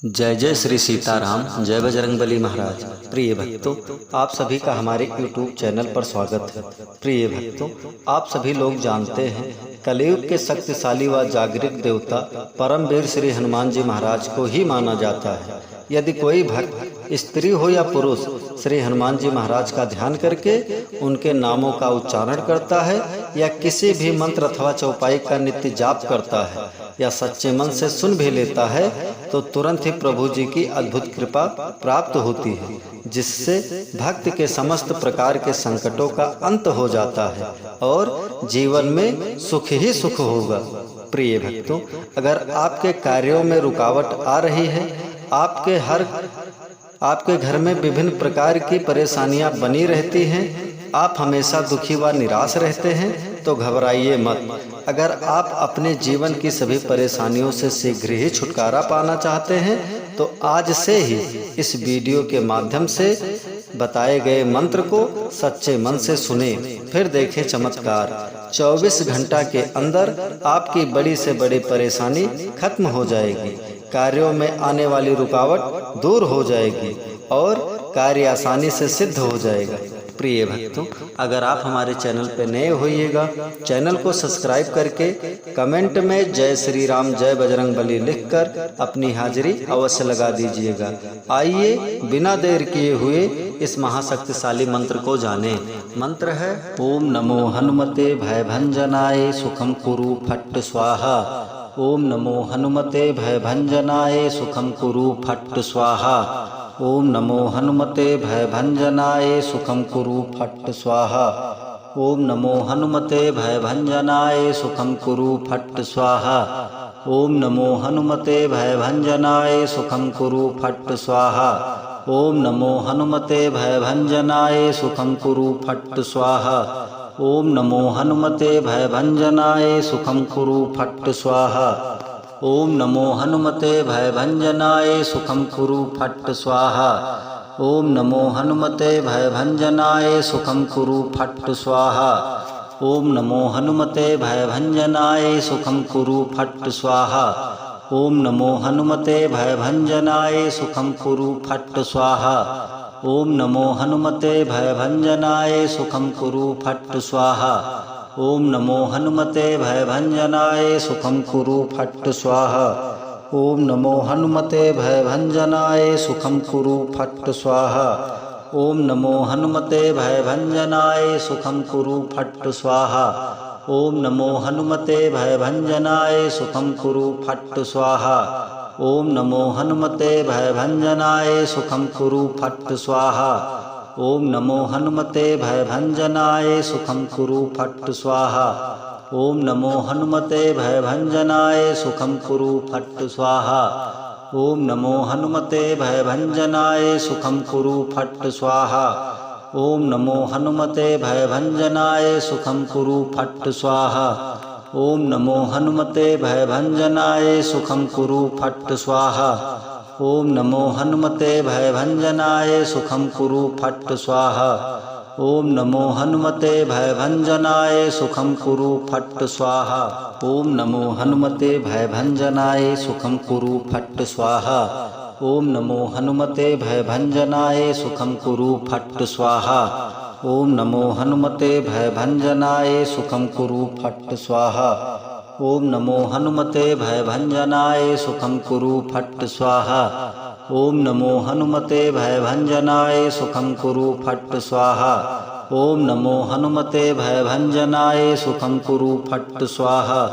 जय जय श्री सीताराम, जय बजरंगबली महाराज। प्रिय भक्तों, आप सभी का हमारे YouTube चैनल पर स्वागत है। प्रिय भक्तों, आप सभी लोग जानते हैं कलयुग के शक्तिशाली व जागृत देवता परमवीर श्री हनुमान जी महाराज को ही माना जाता है। यदि कोई भक्त स्त्री हो या पुरुष श्री हनुमान जी महाराज का ध्यान करके उनके नामों का उच्चारण करता है या किसी भी मंत्र अथवा चौपाई का नित्य जाप करता है या सच्चे मन से सुन भी लेता है तो तुरंत ही प्रभु जी की अद्भुत कृपा प्राप्त होती है, जिससे भक्त के समस्त प्रकार के संकटों का अंत हो जाता है और जीवन में सुख ही सुख होगा। प्रिय भक्तों, अगर आपके कार्यों में रुकावट आ रही है, आपके घर में विभिन्न प्रकार की परेशानियां बनी रहती हैं, आप हमेशा दुखी व निराश रहते हैं, तो घबराइए मत। अगर आप अपने जीवन की सभी परेशानियों से शीघ्र ही छुटकारा पाना चाहते हैं तो आज से ही इस वीडियो के माध्यम से बताए गए मंत्र को सच्चे मन से सुने, फिर देखें चमत्कार। 24 घंटा के अंदर आपकी बड़ी से बड़ी परेशानी खत्म हो जाएगी, कार्यों में आने वाली रुकावट दूर हो जाएगी और कार्य आसानी से सिद्ध हो जाएगा। प्रिय भक्तों, अगर आप हमारे चैनल पर नए होइएगा, चैनल को सब्सक्राइब करके कमेंट में जय श्री राम, जय बजरंगबली लिखकर अपनी हाजिरी अवश्य लगा दीजिएगा। आइए बिना देर किए हुए इस महाशक्तिशाली मंत्र को जाने। मंत्र है ओम नमो हनुमते भयभंजनाय सुखम कुरु फट्ट स्वाहा। ओम नमो हनुमते भयभंजनाय सुखम कुरु फट्ट स्वाहा। ओम नमो हनुमते भयभंजनाय सुखम कुरु फट्ट स्वाहा। ओम नमो हनुमते भयभंजनाय सुखम कुरु फट्ट स्वाहा। ओम नमो हनुमते भयभंजनाय सुखम कुरु फट्ट स्वाहा। ओम नमो हनुमते भयभंजनाय सुखम कुरु फट्ट स्वाहा। ओम नमो हनुमते भयभंजनाय सुखम कुरु फट्ट स्वाहा। ओम नमो हनुमते भयभंजनाय सुखम कुरु फट्ट स्वाहा। ओम नमो हनुमते भयभंजनाय सुखम कुरु फट्ट स्वाहा। ओम नमो हनुमते भयभंजनाय सुखम कुरु फट्ट स्वाहा। ओम नमो हनुमते भयभंजनाय सुखम कुरु फट्ट स्वाहा। ओम नमो हनुमते भयभंजनाय सुखम कुरु फट्ट स्वाहा। ओम नमो हनुमते भयभंजनाय सुखम कुरु फट्ट स्वाहा। ओम नमो हनुमते भयभंजनाय सुखम कुरु फट्ट स्वाहा। ओम नमो हनुमते भयभंजनाय सुखम कुरु फट्ट स्वाहा। ओम नमो हनुमते भयभंजनाय सुखम कुरु फट्ट स्वाहा। ओम नमो हनुमते भयभंजनाय सुखम कुरु फट्ट स्वाहा। ओम नमो हनुमते भयभंजनाय सुखम कुरु फट्ट स्वाहा। ओम नमो हनुमते भयभंजनाय सुखम कुरु फट्ट स्वाहा। ओम नमो हनुमते भयभंजनाय सुखम कुरु फट्ट स्वाहा। ओम नमो हनुमते भयभंजनाय सुखम कुरु फट्ट स्वाहा। ओम नमो हनुमते भयभंजनाय सुखम कुरु फट्ट स्वाहा। ओम नमो हनुमते भयभंजनाय सुखम कुरु फट्ट स्वाहा। ओम नमो हनुमते भयभंजनाय सुखम कुरु फट्ट स्वाहा। ओम नमो हनुमते भयभंजनाय सुखम कुरु फट्ट स्वाहा। ओम नमो हनुमते भयभंजनाय सुखम कुरु फट्ट स्वाहा। ओम नमो हनुमते भयभंजनाय सुखम कुरु फट्ट स्वाहा। ओम नमो हनुमते भयभंजनाय सुखम कुरु फट्ट स्वाहा। ओम नमो हनुमते भयभंजनाय सुखम कुरु फट्ट स्वाहा। ओम नमो हनुमते भयभंजनाय सुखम कुरु फट्ट स्वाहा।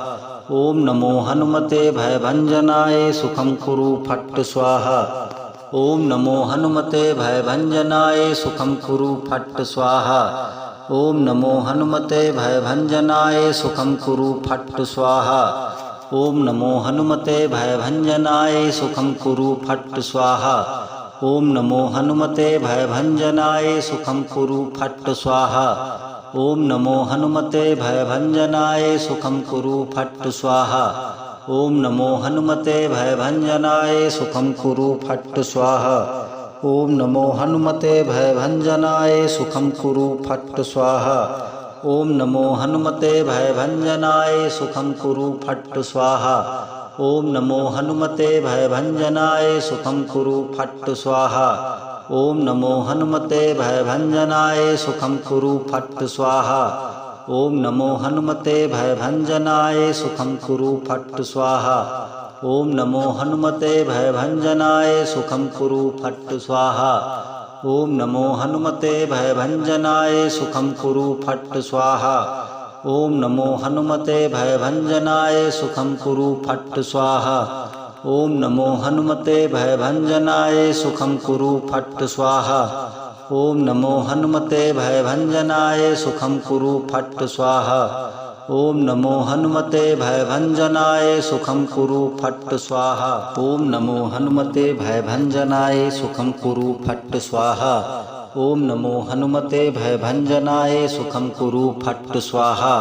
ओम नमो हनुमते भयभंजनाय सुखम कुरु फट्ट स्वाहा। ओम नमो हनुमते भयभंजनाय सुखम कुरु फट्ट स्वाहा। ओम नमो हनुमते भयभंजनाय सुखम कुरु फट्ट स्वाहा। ओम नमो हनुमते भयभंजनाय सुखम कुरु फट्ट स्वाहा। ओम नमो हनुमते भयभंजनाय सुखम कुरु फट्ट स्वाहा। ओम नमो हनुमते भयभंजनाय सुखम कुरु फट्ट स्वाहा। ओम नमो हनुमते भयभंजनाय सुखम कुरु फट्ट स्वाहा। ओम नमो हनुमते भयभंजनाय सुखम कुरु फट्ट स्वाहा। ओम नमो हनुमते भयभंजनाय सुखम कुरु फट्ट स्वाहा। ओम नमो हनुमते भयभंजनाय सुखं कुरु फट् स्वाहा। ओम नमो हनुमते भयभंजनाय सुखं कुरु फट् स्वाहा। ओम नमो हनुमते भयभंजनाय सुखं कुरु फट् स्वाहा। ओम नमो हनुमते भयभंजनाय सुखं कुरु फट् स्वाहा। ओम नमो हनुमते भयभंजनाय सुखं कुरु फट् स्वाहा। ओम नमो हनुमते भयभंजनाय सुखं कुरु फट् स्वाहा। ओम नमो हनुमते भयभंजनाय सुखं कुरु फट् स्वाहा। ओम नमो हनुमते भयभंजनाय सुखं कुरु फट् स्वाहा। ओम नमो हनुमते भयभंजनाय सुखं कुरु फट् स्वाहा। ओम नमो हनुमते भयभंजनाय सुखं कुरु फट् स्वाहा। ओम नमो हनुमते भयभंजनाय सुखं कुरु फट् स्वाहा।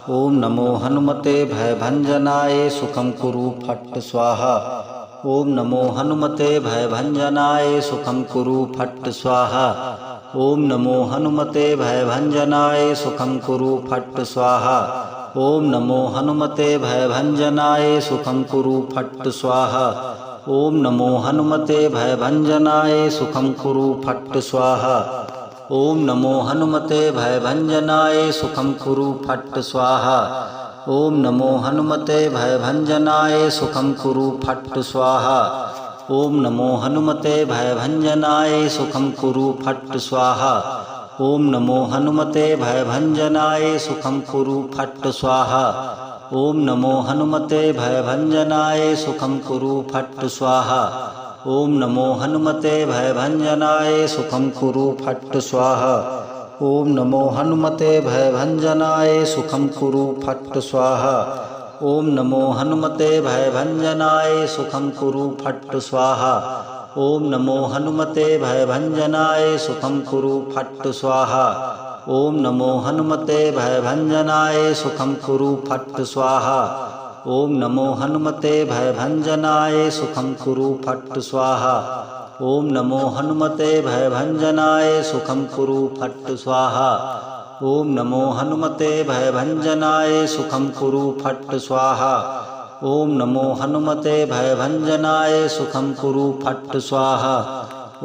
ओम नमो हनुमते भयभंजनाय सुखं कुरु फट् स्वाहा। ओम नमो हनुमते भयभंजनाय सुखं कुरु फट् स्वाहा। ओम नमो हनुमते भयभंजनाय सुखं कुरु फट् स्वाहा। ओम नमो हनुमते भयभंजनाय सुखं कुरु फट् स्वाहा। ओम नमो हनुमते भयभंजनाय सुखं कुरु फट् स्वाहा। ओम नमो हनुमते भयभंजनाय सुखं कुरु फट् स्वाहा। ओम नमो हनुमते भयभंजनाय सुखं कुरु फट् स्वाहा। ओम नमो हनुमते भयभंजनाय सुखं कुरु फट् स्वाहा। ओम नमो हनुमते भयभंजनाय सुखं कुरु फट् स्वाहा। ओम नमो हनुमते भयभंजनाय सुखं कुरु फट् स्वाहा। ओम नमो हनुमते भयभंजनाय सुखं कुरु फट् स्वाहा। ओम नमो हनुमते भयभंजनाय सुखं कुरु फट् स्वाहा। ओम नमो हनुमते भयभंजनाय सुखं कुरु फट् स्वाहा। ओम नमो हनुमते भयभंजनाय सुखं कुरु फट् स्वाहा। ओम नमो हनुमते भयभंजनाय सुखं कुरु फट् स्वाहा। ओम नमो हनुमते भयभंजनाय सुखं कुरु फट् स्वाहा। ओम नमो हनुमते भयभंजनाय सुखं कुरु फट् स्वाहा। ओम नमो हनुमते भयभंजनाय सुखं कुरु फट् स्वाहा। ओम नमो हनुमते भयभंजनाय सुखं कुरु फट् स्वाहा।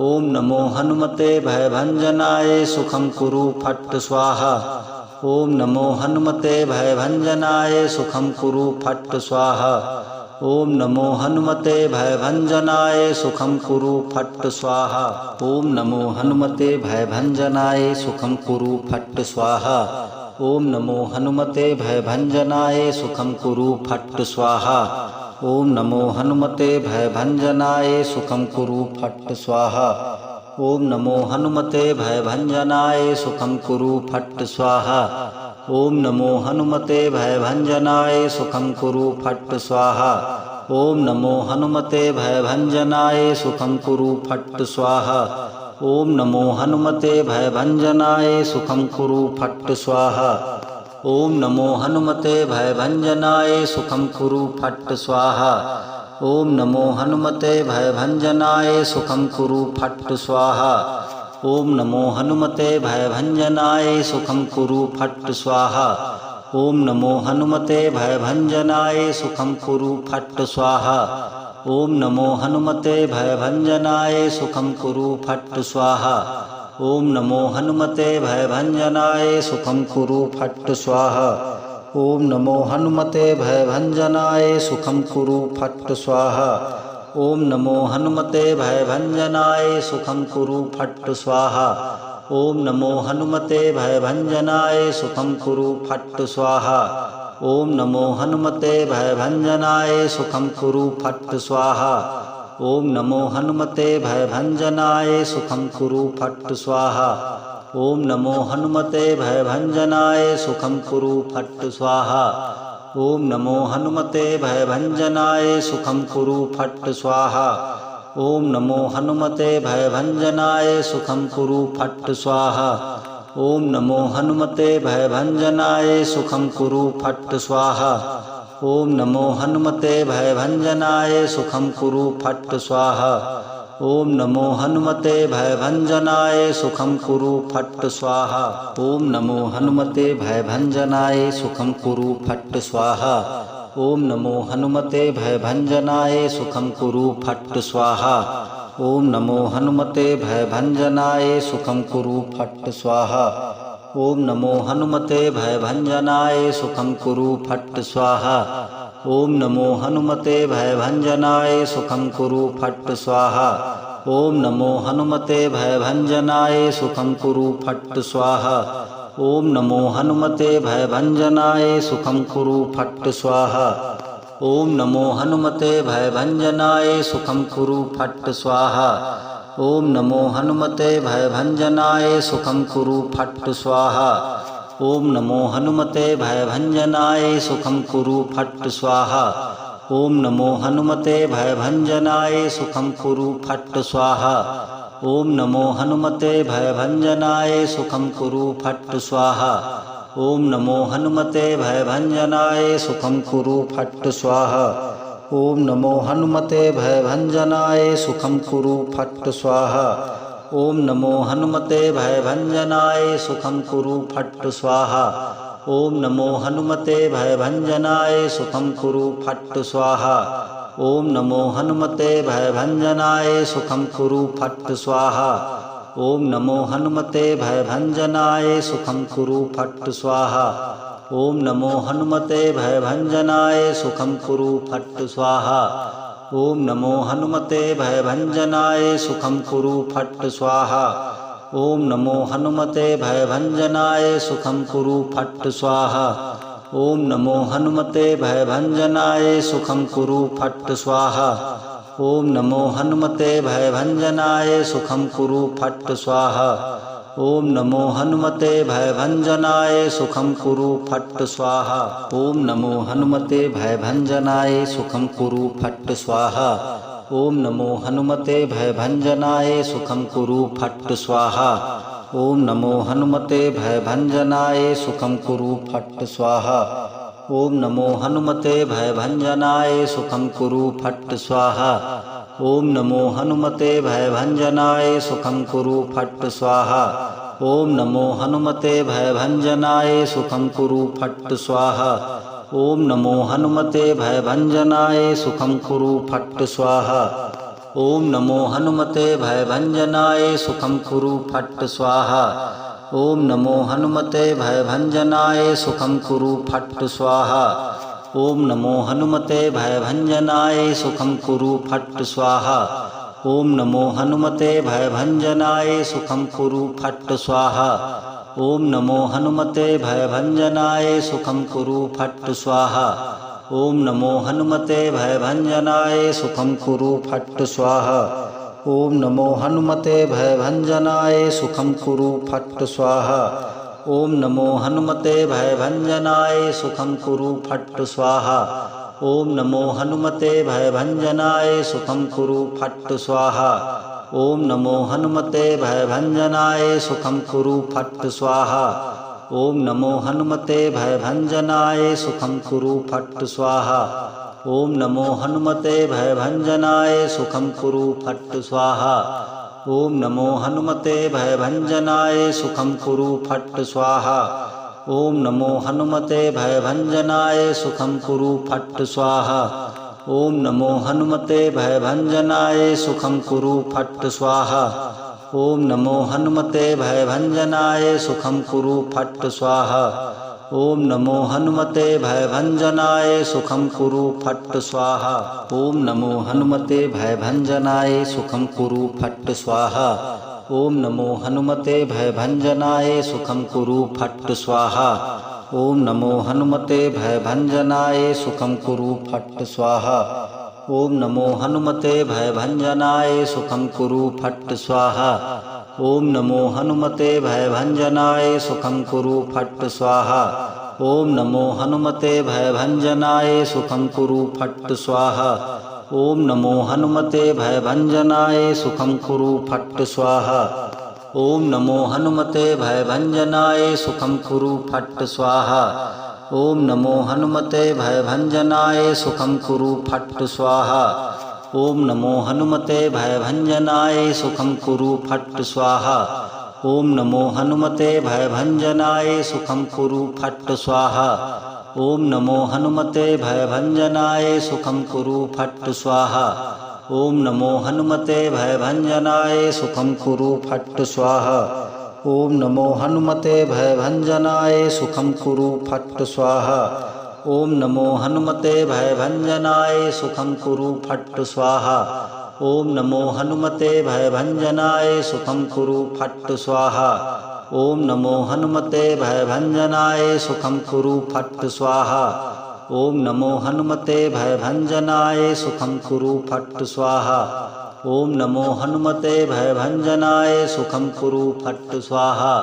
ओम नमो हनुमते भयभंजनाय सुखं कुरु फट् स्वाहा। ओम नमो हनुमते भयभंजनाय सुखं कुरु फट् स्वाहा। ओम नमो हनुमते भयभंजनाय सुखं कुरु फट् स्वाहा। ओम नमो हनुमते भयभंजनाय सुखं कुरु फट् स्वाहा। ओम नमो हनुमते भयभंजनाय सुखं कुरु फट् स्वाहा। ओम नमो हनुमते भयभंजनाय सुखं कुरु फट् स्वाहा। ओम नमो हनुमते भयभंजनाय सुखं कुरु फट् स्वाहा। ओम नमो हनुमते भयभंजनाय सुखं कुरु फट् स्वाहा। ओम नमो हनुमते भयभंजनाय सुखं कुरु फट् स्वाहा। ओम नमो हनुमते भयभंजनाय सुखं कुरु फट् स्वाहा। ओम नमो हनुमते भयभंजनाय सुखं कुरु फट् स्वाहा। ओम नमो हनुमते भयभंजनाय सुखं कुरु फट् स्वाहा। ओम नमो हनुमते भयभंजनाय सुखं कुरु फट् स्वाहा। ओम नमो हनुमते भयभंजनाय सुखं कुरु फट् स्वाहा। ओम नमो हनुमते भयभंजनाय सुखं कुरु फट् स्वाहा। ओम नमो हनुमते भयभंजनाय सुखं कुरु फट् स्वाहा। ओम नमो हनुमते भयभंजनाय सुखं कुरु फट् स्वाहा। ओम नमो हनुमते भयभंजनाय सुखं कुरु फट् स्वाहा। ओम नमो हनुमते भयभंजनाय सुखं कुरु फट् स्वाहा। ओम नमो हनुमते भयभंजनाय सुखं कुरु फट् स्वाहा। ओम नमो हनुमते भयभंजनाय सुखं कुरु फट् स्वाहा। ओम नमो हनुमते भयभंजनाय सुखं कुरु फट् स्वाहा। ओम नमो हनुमते भयभंजनाय सुखं कुरु फट् स्वाहा। ओम नमो हनुमते भयभंजनाय सुखं कुरु फट् स्वाहा। ओम नमो हनुमते भयभंजनाय सुखं कुरु फट् स्वाहा। ओम नमो हनुमते भयभंजनाय सुखं कुरु फट् स्वाहा। ओम नमो हनुमते भयभंजनाय सुखं कुरु फट् स्वाहा। ओम नमो हनुमते भयभंजनाय सुखं कुरु फट् स्वाहा। ओम नमो हनुमते भयभंजनाय सुखम कुरु फट् स्वाहा। ओम नमो हनुमते भयभंजनाय सुखम कुरु फट् स्वाहा। ओम नमो हनुमते भयभंजनाय सुखम कुरु फट् स्वाहा। ओम नमो हनुमते भयभंजनाय सुखम कुरु फट् स्वाहा। ओम नमो हनुमते भयभंजनाय सुखम कुरु फट् स्वाहा। ओम नमो हनुमते भयभंजनाय सुखम कुरु फट् स्वाहा। ओम नमो हनुमते भयभंजनाय सुखम कुरु फट् स्वाहा। ओम नमो हनुमते भयभंजनाय सुखम कुरु फट् स्वाहा। ओम नमो हनुमते भयभंजनाय सुखम कुरु फट् स्वाहा। ओम नमो हनुमते भयभंजनाय सुखम कुरु फट् स्वाहा। ओम नमो हनुमते भयभंजनाय सुखम कुरु फट् स्वाहा। ओम नमो हनुमते भयभंजनाय सुखम कुरु फट् स्वाहा। ओम नमो हनुमते भयभंजनाय सुखम कुरु फट् स्वाहा। ओम नमो हनुमते भयभंजनाय सुखम कुरु फट् स्वाहा। ओम नमो हनुमते भयभंजनाय सुखम कुरु फट् स्वाहा। ओम नमो हनुमते भयभंजनाय सुखम कुरु फट् स्वाहा। ओम नमो हनुमते भयभंजनाय सुखम कुरु फट् स्वाहा। ओम नमो हनुमते भयभंजनाय सुखम कुरु फट् स्वाहा। ओम नमो हनुमते भयभंजनाय सुखम कुरु फट् स्वाहा। ओम नमो हनुमते भयभंजनाय सुखम कुरु फट् स्वाहा। ओम नमो हनुमते भयभंजनाय सुखम कुरु फट् स्वाहा। ओम नमो हनुमते भयभंजनाय सुखम कुरु फट् स्वाहा। ओम नमो हनुमते भयभंजनाय सुखम कुरु फट् स्वाहा। ओम नमो हनुमते भयभंजनाय सुखम कुरु फट् स्वाहा। ओम नमो हनुमते भयभंजनाय सुखम कुरु फट् स्वाहा। ओम नमो हनुमते भयभंजनाय सुखम कुरु फट् स्वाहा। ओम नमो हनुमते भयभंजनाय सुखम कुरु फट् स्वाहा। ओम नमो हनुमते भयभंजनाय सुखम कुरु फट् स्वाहा। ओम नमो हनुमते भयभंजनाय सुखम कुरु फट् स्वाहा। ओम नमो हनुमते भयभंजनाय सुखम कुरु फट् स्वाहा। ओम नमो हनुमते भयभंजनाय सुखम कुरु फट् स्वाहा। ओम नमो हनुमते भयभंजनाय सुखम कुरु फट् स्वाहा। ओम नमो हनुमते भयभंजनाय सुखम कुरु फट् स्वाहा। ओम नमो हनुमते भयभंजनाय सुखम कुरु फट् स्वाहा। ओम नमो हनुमते भयभंजनाय सुखम कुरु फट् स्वाहा। ओम नमो हनुमते भयभंजनाय सुखम कुरु फट् स्वाहा। ओम नमो हनुमते भयभंजनाय सुखम कुरु फट् स्वाहा। ओम नमो हनुमते भयभंजनाय सुखम कुरु फट् स्वाहा। ओम नमो हनुमते भयभंजनाय सुखम कुरु फट् स्वाहा। ओम नमो हनुमते भयभंजनाय सुखम कुरु फट् स्वाहा। ओम नमो हनुमते भयभंजनाय सुखम कुरु फट् स्वाहा। ओम नमो हनुमते भयभंजनाय सुखम कुरु फट् स्वाहा। ओम नमो हनुमते भयभंजनाय सुखम कुरु फट् स्वाहा। ओम नमो हनुमते भयभंजनाय सुखम कुरु फट् स्वाहा। ओम नमो हनुमते भयभंजनाय सुखम कुरु फट् स्वाहा। ओम नमो हनुमते भयभंजनाय सुखम कुरु फट् स्वाहा। ओम नमो हनुमते भयभंजनाय सुखम कुरु फट् स्वाहा। ओम नमो हनुमते भयभंजनाय सुखम कुरु फट् स्वाहा। ओम नमो हनुमते भयभंजनाय सुखम कुरु फट् स्वाहा। ओम नमो हनुमते भयभंजनाय सुखम कुरु फट् स्वाहा। ओम नमो हनुमते भयभंजनाय सुखम कुरु फट् स्वाहा। ओम नमो हनुमते भयभंजनाय सुखम कुरु फट् स्वाहा। ओम नमो हनुमते भयभंजनाय सुखम कुरु फट् स्वाहा। ओम नमो हनुमते भयभंजनाय सुखम कुरु फट् स्वाहा। ओम नमो हनुमते भयभंजनाय सुखम कुरु फट् स्वाहा। ओम नमो हनुमते भयभंजनाय सुखम कुरु फट् स्वाहा। ओम नमो हनुमते भयभंजनाय सुखम कुरु फट् स्वाहा। ओम नमो हनुमते भयभंजनाय सुखम कुरु फट् स्वाहा। ओम नमो हनुमते भयभंजनाय सुखम कुरु फट् स्वाहा। ओम नमो हनुमते भयभंजनाय सुखम कुरु फट् स्वाहा। ओम नमो हनुमते भयभंजनाय सुखम कुरु फट् स्वाहा। ओम नमो हनुमते भयभंजनाय सुखम कुरु फट् स्वाहा। ओम नमो हनुमते भयभंजनाय सुखम कुरु फट् स्वाहा। ओम नमो हनुमते भयभंजनाय सुखम कुरु फट् स्वाहा। ओम नमो हनुमते भयभंजनाय सुखम कुरु फट् स्वाहा। ओम नमो हनुमते भयभंजनाय सुखम कुरु फट् स्वाहा।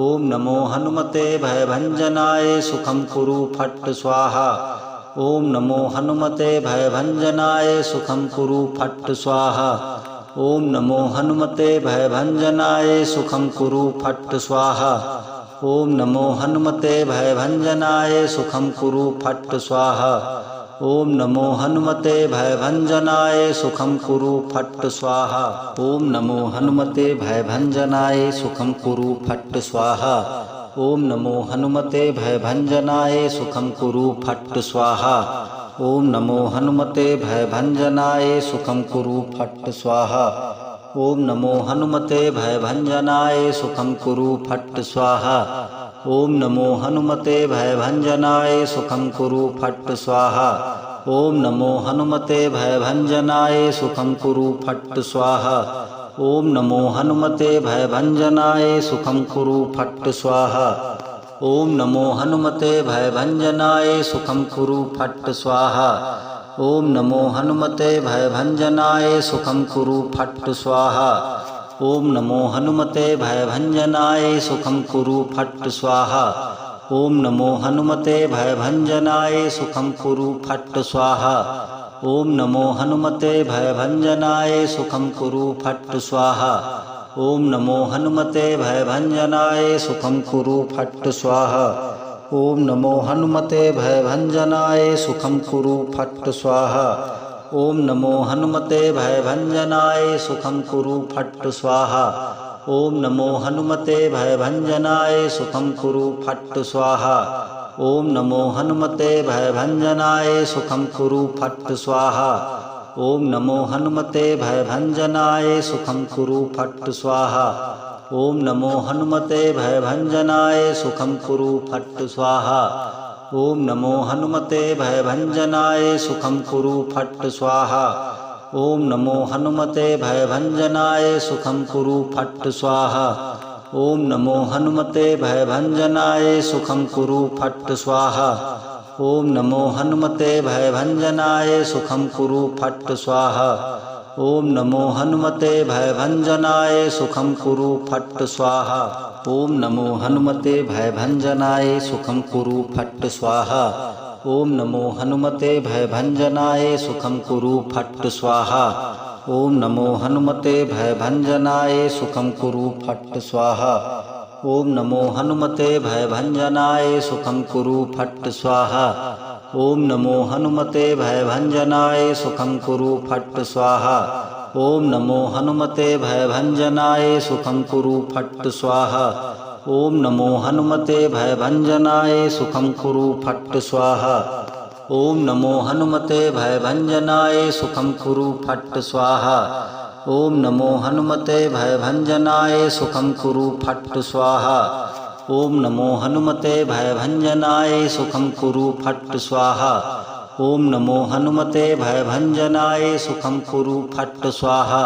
ओम नमो हनुमते भयभंजनाय सुखम कुरु फट् स्वाहा। ओम नमो हनुमते भयभंजनाय सुखम कुरु फट् स्वाहा। ओम नमो हनुमते भयभंजनाय सुखम कुरु फट् स्वाहा। ओम नमो हनुमते भयभंजनाय सुखम कुरु फट् स्वाहा। ओम नमो हनुमते भयभंजनाय सुखम कुरु फट् स्वाहा। ओम नमो हनुमते भयभंजनाय सुखम कुरु फट् स्वाहा। ओम नमो हनुमते भयभंजनाय सुखम कुरु फट् स्वाहा। ओम नमो हनुमते भयभंजनाय सुखम कुरु फट् स्वाहा। ओम नमो हनुमते भयभंजनाय सुखम कुरु फट् स्वाहा। ओम नमो हनुमते भयभंजनाय सुखम कुरु फट् स्वाहा। ओम नमो हनुमते भयभंजनाय सुखम कुरु फट् स्वाहा। ओम नमो हनुमते भयभंजनाय सुखम कुरु फट् स्वाहा। ओम नमो हनुमते भयभंजनाय सुखम कुरु फट् स्वाहा। ओम नमो हनुमते भयभंजनाय सुखम कुरु फट् स्वाहा। ओम नमो हनुमते भयभंजनाय सुखम कुरु फट् स्वाहा। ओम नमो हनुमते भयभंजनाय सुखम कुरु फट् स्वाहा। ओम नमो हनुमते भयभंजनाय सुखम कुरु फट् स्वाहा। ओम नमो हनुमते भयभंजनाय सुखम कुरु फट् स्वाहा। ओम नमो हनुमते भयभंजनाय सुखम कुरु फट् स्वाहा। ओम नमो हनुमते भयभंजनाय सुखम कुरु फट् स्वाहा। ओम नमो हनुमते भयभंजनाय सुखम कुरु फट् स्वाहा। ओम नमो हनुमते भयभंजनाय सुखम कुरु फट् स्वाहा। ओम नमो हनुमते भयभंजनाय सुखम कुरु फट् स्वाहा। ओम नमो हनुमते भयभंजनाय सुखम कुरु फट् स्वाहा। ओम नमो हनुमते भयभंजनाय सुखम कुरु फट् स्वाहा। ओम नमो हनुमते भयभंजनाय सुखम कुरु फट् स्वाहा। ओम नमो हनुमते भयभंजनाय सुखम कुरु फट् स्वाहा। ओम नमो हनुमते भयभंजनाय सुखम कुरु फट् स्वाहा। ओम नमो हनुमते भयभंजनाय सुखम कुरु फट् स्वाहा। ओम नमो हनुमते भयभंजनाय सुखम कुरु फट् स्वाहा। ओम नमो हनुमते भयभंजनाय सुखम कुरु फट् स्वाहा। ओम नमो हनुमते भयभंजनाय सुखम कुरु फट् स्वाहा। ओम नमो हनुमते भयभंजनाय सुखम कुरु फट् स्वाहा। ओम नमो हनुमते भयभंजनाय सुखम कुरु फट् स्वाहा। ओम नमो हनुमते भयभंजनाय सुखम कुरु फट् स्वाहा। ओम नमो हनुमते भयभंजनाय सुखम कुरु फट् स्वाहा। ओम नमो हनुमते भयभंजनाय सुखम कुरु फट् स्वाहा। ओम नमो हनुमते भयभंजनाय सुखम कुरु फट् स्वाहा। ओम नमो हनुमते भयभंजनाय सुखम कुरु फट् स्वाहा। ओम नमो हनुमते भयभंजनाय सुखम कुरु फट् स्वाहा।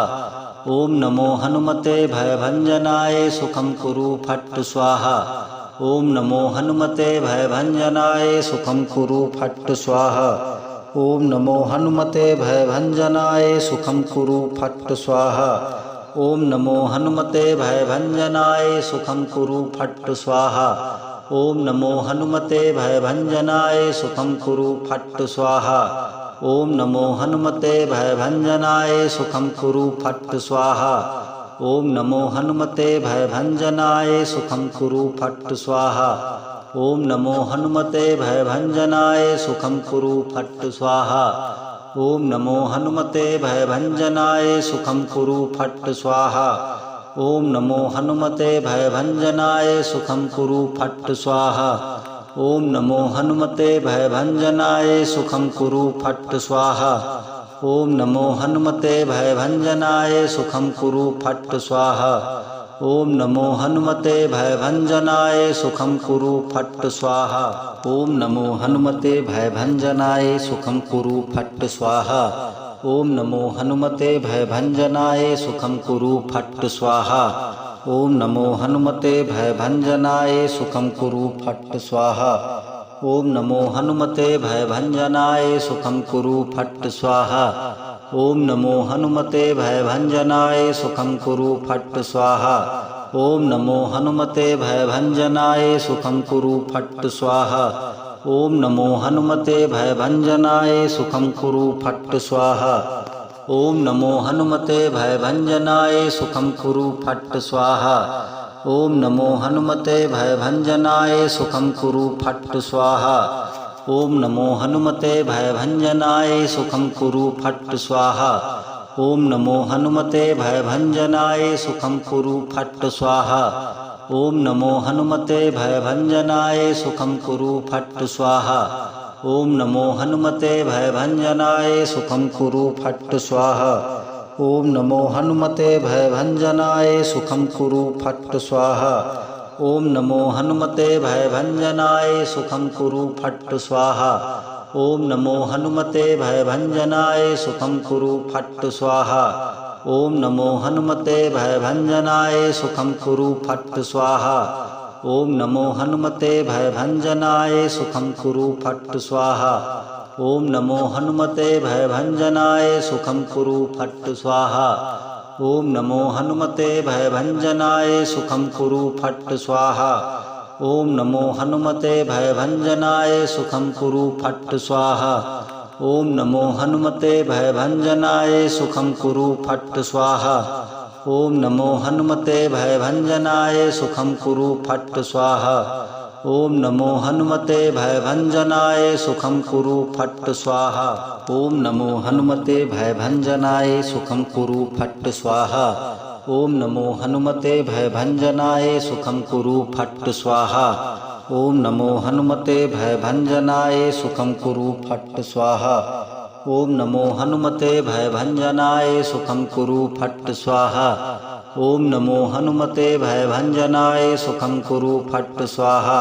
ओम नमो हनुमते भयभंजनाय सुखम कुरु फट् स्वाहा। ओम नमो हनुमते भयभंजनाय सुखम कुरु फट् स्वाहा। ओम नमो हनुमते भयभंजनाय सुखम कुरु फट् स्वाहा। ओम नमो हनुमते भयभंजनाय सुखम कुरु फट् स्वाहा। ओम नमो हनुमते भयभंजनाय सुखम कुरु फट् स्वाहा। ओम नमो हनुमते भयभंजनाय सुखम कुरु फट् स्वाहा। ओम नमो हनुमते भयभंजनाय सुखम कुरु फट् स्वाहा। ओम नमो हनुमते भयभंजनाय सुखम कुरु फट् स्वाहा। ओम नमो हनुमते भयभंजनाय सुखम कुरु फट् स्वाहा। ओम नमो हनुमते भयभंजनाय सुखम कुरु फट् स्वाहा। ओम नमो हनुमते भयभंजनाय सुखं कुरु फट् स्वाहा। ओम नमो हनुमते भयभंजनाय सुखं कुरु फट् स्वाहा। ओम नमो हनुमते भयभंजनाय सुखं कुरु फट् स्वाहा। ओम नमो हनुमते भयभंजनाय सुखं कुरु फट् स्वाहा। ओम नमो हनुमते भयभंजनाय सुखं कुरु फट् स्वाहा। ओम नमो हनुमते भयभंजनाय सुखं कुरु फट् स्वाहा। ओम नमो हनुमते भयभंजनाय सुखं कुरु फट् स्वाहा। ओम नमो हनुमते भयभंजनाय सुखं कुरु फट् स्वाहा। ओम नमो हनुमते भयभंजनाय सुखं कुरु फट् स्वाहा। ओम नमो हनुमते भयभंजनाय सुखं कुरु फट् स्वाहा। ओम नमो हनुमते भयभंजनाय सुखं कुरु फट् स्वाहा। ओम नमो हनुमते भयभंजनाय सुखं कुरु फट् स्वाहा। ओम नमो हनुमते भयभंजनाय सुखं कुरु फट् स्वाहा। ओम नमो हनुमते भयभंजनाय सुखं कुरु फट् स्वाहा। ओम नमो हनुमते भयभंजनाय सुखं कुरु फट् स्वाहा। ओम नमो हनुमते भयभंजनाय सुखं कुरु फट् स्वाहा। ओम नमो हनुमते भयभंजनाय सुखं कुरु फट् स्वाहा। ओम नमो हनुमते भयभंजनाय सुखं कुरु फट् स्वाहा। ओम नमो हनुमते भयभंजनाय सुखं कुरु फट् स्वाहा। ओम नमो हनुमते भयभंजनाय सुखं कुरु फट् स्वाहा। ओम नमो हनुमते भयभंजनाय सुखं कुरु फट् स्वाहा। ओम नमो हनुमते भयभंजनाय सुखं कुरु फट् स्वाहा। ओम नमो हनुमते भयभंजनाय सुखं कुरु फट् स्वाहा। ओम नमो हनुमते भयभंजनाय सुखं कुरु फट् स्वाहा। ओम नमो हनुमते भयभंजनाय सुखं कुरु फट् स्वाहा। ओम नमो हनुमते भयभंजनाय सुखं कुरु फट् स्वाहा। ओम नमो हनुमते भयभंजनाय सुखं कुरु फट् स्वाहा। ओम नमो हनुमते भयभंजनाय सुखं कुरु फट् स्वाहा। ओम नमो हनुमते भयभंजनाय सुखं कुरु फट् स्वाहा। ओम नमो हनुमते भयभंजनाय सुखं कुरु फट् स्वाहा। ओम नमो हनुमते भयभंजनाय सुखं कुरु फट् स्वाहा। ओम नमो हनुमते भयभंजनाय सुखं कुरु फट् स्वाहा।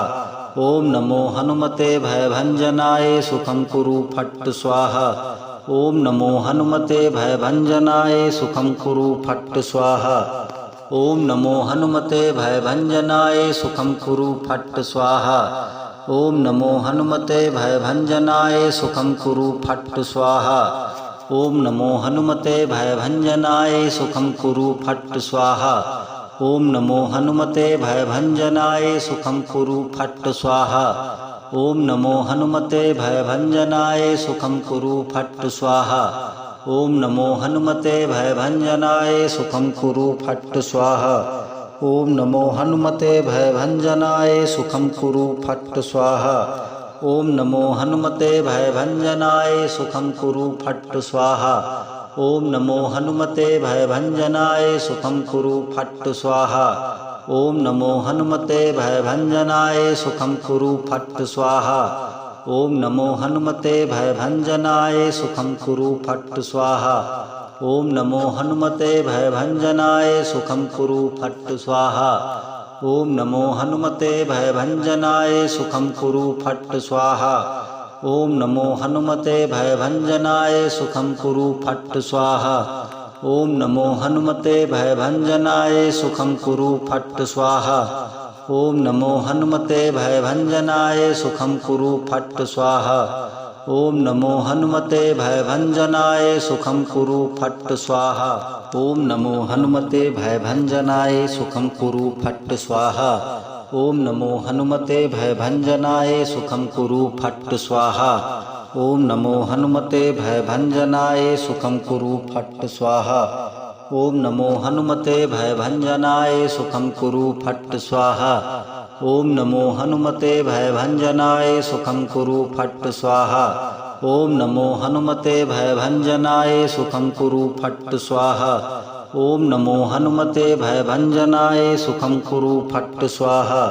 ओम नमो हनुमते भयभंजनाय सुखं कुरु फट् स्वाहा। ओम नमो हनुमते भयभंजनाय सुखं कुरु फट् स्वाहा। ओम नमो हनुमते भयभंजनाय सुखं कुरु फट् स्वाहा। ओम नमो हनुमते भयभंजनाय सुखं कुरु फट् स्वाहा। ओम नमो हनुमते भयभंजनाय सुखं कुरु फट् स्वाहा। ओम नमो हनुमते भयभंजनाय सुखं कुरु फट् स्वाहा। ओम नमो हनुमते भयभंजनाय सुखं कुरु फट् स्वाहा। ओम नमो हनुमते भयभंजनाय सुखं कुरु फट् स्वाहा। ओम नमो हनुमते भयभंजनाय सुखं कुरु फट् स्वाहा। ओम नमो हनुमते भयभंजनाय सुखं कुरु फट् स्वाहा। ओम नमो हनुमते भयभंजनाय सुखं कुरु फट् स्वाहा। ओम नमो हनुमते भयभंजनाय सुखं कुरु फट् स्वाहा। ओम नमो हनुमते भयभंजनाय सुखं कुरु फट् स्वाहा। ओम नमो हनुमते भयभंजनाय सुखं कुरु फट् स्वाहा। ओम नमो हनुमते भयभंजनाय सुखं कुरु फट् स्वाहा। ओम नमो हनुमते भयभंजनाय सुखं कुरु फट् स्वाहा। ओम नमो हनुमते भयभंजनाय सुखं कुरु फट् स्वाहा। ओम नमो हनुमते भयभंजनाय सुखं कुरु फट् स्वाहा। ओम नमो हनुमते भयभंजनाय सुखं कुरु फट् स्वाहा। ओम नमो हनुमते भयभंजनाय सुखं कुरु फट् स्वाहा। ओम नमो हनुमते भयभंजनाय सुखं कुरु फट् स्वाहा। ओम नमो हनुमते भयभंजनाय सुखं कुरु फट् स्वाहा। ओम नमो हनुमते भयभंजनाय सुखं कुरु फट् स्वाहा। ओम नमो हनुमते भयभंजनाय सुखं कुरु फट् स्वाहा। ओम नमो हनुमते भयभंजनाय सुखं कुरु फट् स्वाहा। ओम नमो हनुमते भयभंजनाय सुखं कुरु फट् स्वाहा।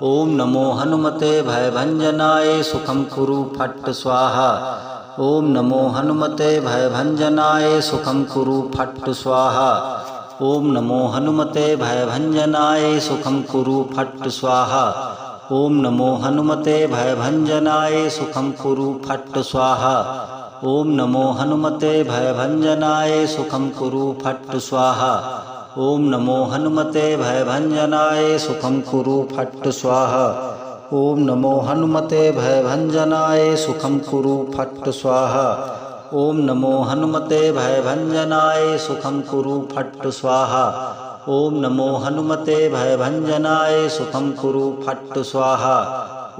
ओम नमो हनुमते भयभंजनाय सुखं कुरु फट् स्वाहा। ओम नमो हनुमते भयभंजनाय सुखं कुरु फट् स्वाहा। ओम नमो हनुमते भयभंजनाय सुखं कुरु फट् स्वाहा। ओम नमो हनुमते भयभंजनाय सुखं कुरु फट् स्वाहा। ओम नमो हनुमते भयभंजनाय सुखं कुरु फट् स्वाहा। ओम नमो हनुमते भयभंजनाय सुखं कुरु फट् स्वाहा। ओम नमो हनुमते भयभंजनाय सुखं कुरु फट् स्वाहा। ओम नमो हनुमते भयभंजनाय सुखं कुरु फट् स्वाहा। ओम नमो हनुमते भयभंजनाय सुखं कुरु फट् स्वाहा।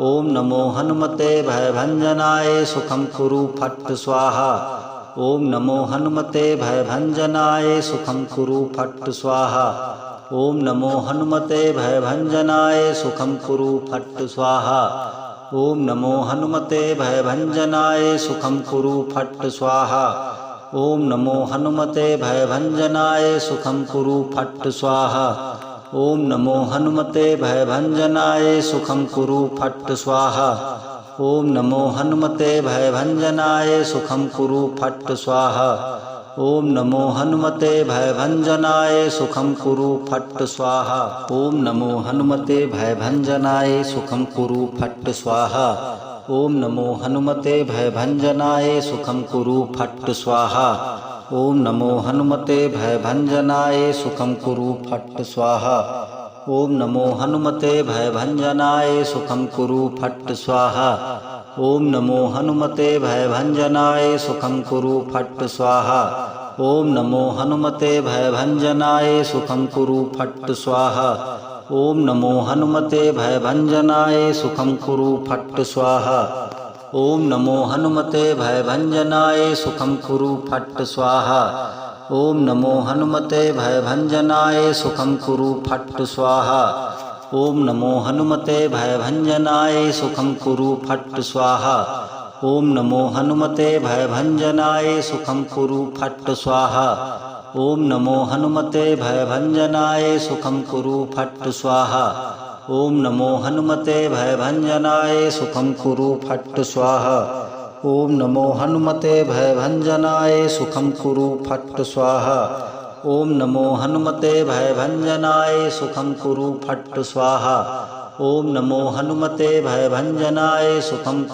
ओम नमो हनुमते भयभंजनाय सुखं कुरु फट् स्वाहा। ओम नमो हनुमते भयभंजनाय सुखं कुरु फट् स्वाहा। ओम नमो हनुमते भयभंजनाय सुखं कुरु फट् स्वाहा। ओम नमो हनुमते भयभंजनाय सुखं कुरु फट् स्वाहा। ओम नमो हनुमते भयभंजनाय सुखं कुरु फट् स्वाहा। ओम नमो हनुमते भयभंजनाय सुखं कुरु फट् स्वाहा। ओम नमो हनुमते भयभंजनाय सुखं कुरु फट् स्वाहा। ओम नमो हनुमते भयभंजनाय सुखं कुरु फट् स्वाहा। ओम नमो हनुमते भयभंजनाय सुखं कुरु फट् स्वाहा। ओम नमो हनुमते भयभंजनाय सुखं कुरु फट् स्वाहा। ओम नमो हनुमते भयभंजनाय सुखं कुरु फट् स्वाहा। ओम नमो हनुमते भयभंजनाय सुखं कुरु फट् स्वाहा। ओम नमो हनुमते भयभंजनाय सुखं कुरु फट् स्वाहा। ओम नमो हनुमते भयभंजनाय सुखं कुरु फट् स्वाहा। ओम नमो हनुमते भयभंजनाय सुखं कुरु फट् स्वाहा। ओम नमो हनुमते भयभंजनाय सुखं कुरु फट् स्वाहा। ओम नमो हनुमते भयभंजनाय सुखं कुरु फट् स्वाहा। ओम नमो हनुमते भयभंजनाय सुखं कुरु फट् स्वाहा। ओम नमो हनुमते भयभंजनाय सुखं कुरु फट् स्वाहा। ओम नमो हनुमते भयभंजनाय सुखं कुरु फट् स्वाहा। ओम नमो हनुमते भयभंजनाय सुखं कुरु फट् स्वाहा। ओम नमो हनुमते भयभंजनाय सुखं कुरु फट् स्वाहा। ओम नमो हनुमते भयभंजनाय सुखं कुरु फट् स्वाहा। ओम नमो हनुमते भयभंजनाय सुखं कुरु फट् स्वाहा। ओम नमो हनुमते भयभंजनाय सुखं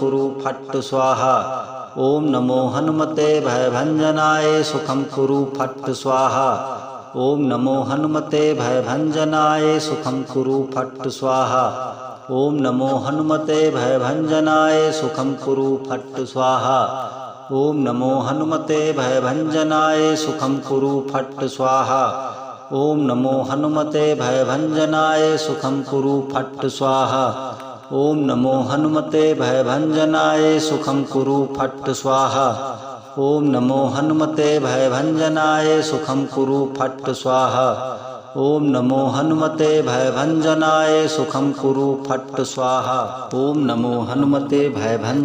कुरु फट् स्वाहा। ओम नमो हनुमते भयभंजनाय सुखं कुरु फट् स्वाहा। ओम नमो हनुमते भयभंजनाय सुखं कुरु फट् स्वाहा। ओम नमो हनुमते भयभंजनाय सुखं कुरु फट् स्वाहा। ओम नमो हनुमते भयभंजनाय सुखं कुरु फट् स्वाहा। ओम नमो हनुमते भयभंजनाय सुखं कुरु फट् स्वाहा। ओम नमो हनुमते भयभंजनाय सुखं कुरु फट् स्वाहा। ओम नमो हनुमते भयभंजनाय सुखं कुरु फट् स्वाहा। ओम नमो हनुमते भयभंजनाय सुखं कुरु फट् स्वाहा। ओम नमो हनुमते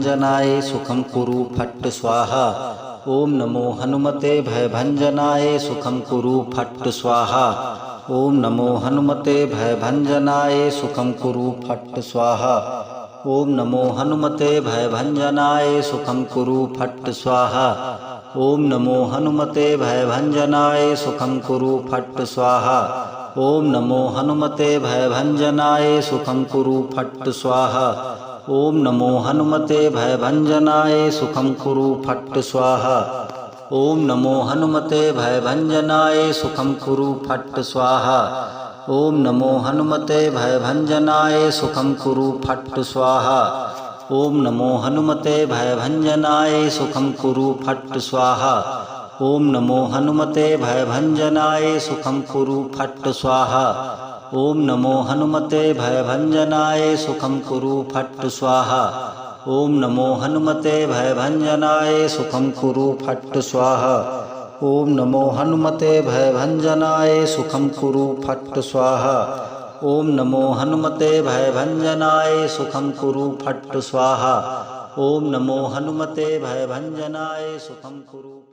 भयभंजनाय सुखं कुरु फट् स्वाहा। ओम नमो हनुमते भयभंजनाय सुखं कुरु फट् स्वाहा। ओम नमो हनुमते भयभंजनाय सुखं कुरु फट् स्वाहा। ओम नमो हनुमते भयभंजनाय सुखं कुरु फट् स्वाहा। ओम नमो हनुमते भयभंजनाय सुखं कुरु फट् स्वाहा। ओम नमो हनुमते भयभंजनाय सुखं कुरु फट् स्वाहा। ओम नमो हनुमते भयभंजनाय सुखं कुरु फट् स्वाहा। ओम नमो हनुमते भयभंजनाय सुखं कुरु फट् स्वाहा। ओम नमो हनुमते भयभंजनाय सुखं कुरु फट् स्वाहा। ओम नमो हनुमते भयभंजनाय सुखं कुरु फट् स्वाहा। ओम नमो हनुमते भयभंजनाय सुखं कुरु फट् स्वाहा। ओम नमो हनुमते भयभंजनाय सुखं कुरु फट् स्वाहा। ओम नमो हनुमते भयभंजनाय सुखं कुरु फट् स्वाहा। ओम नमो हनुमते भयभंजनाय सुखं कुरु फट् स्वाहा। ओम नमो हनुमते भयभंजनाय सुखं कुरु